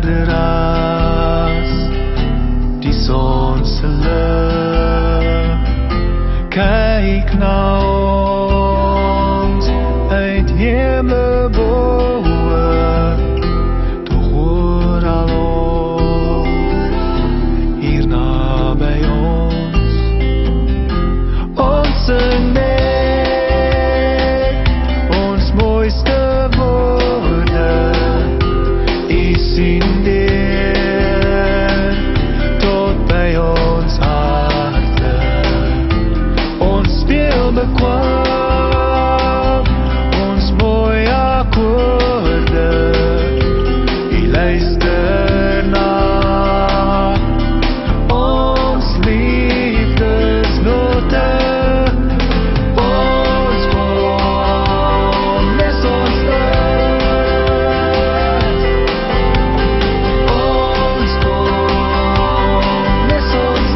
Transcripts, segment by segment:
verder as die son se lig. Kyk na ons uit hemel boe, toch hoor al hier naby ons. Ons sing net ons mooiste woorde, U sien deur tot by ons harte. Ons speel bekwam ons mooi akkoorde, U luister na ons liefdesnote. Ons kom nes ons ons kom nes ons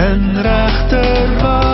en regterwaarts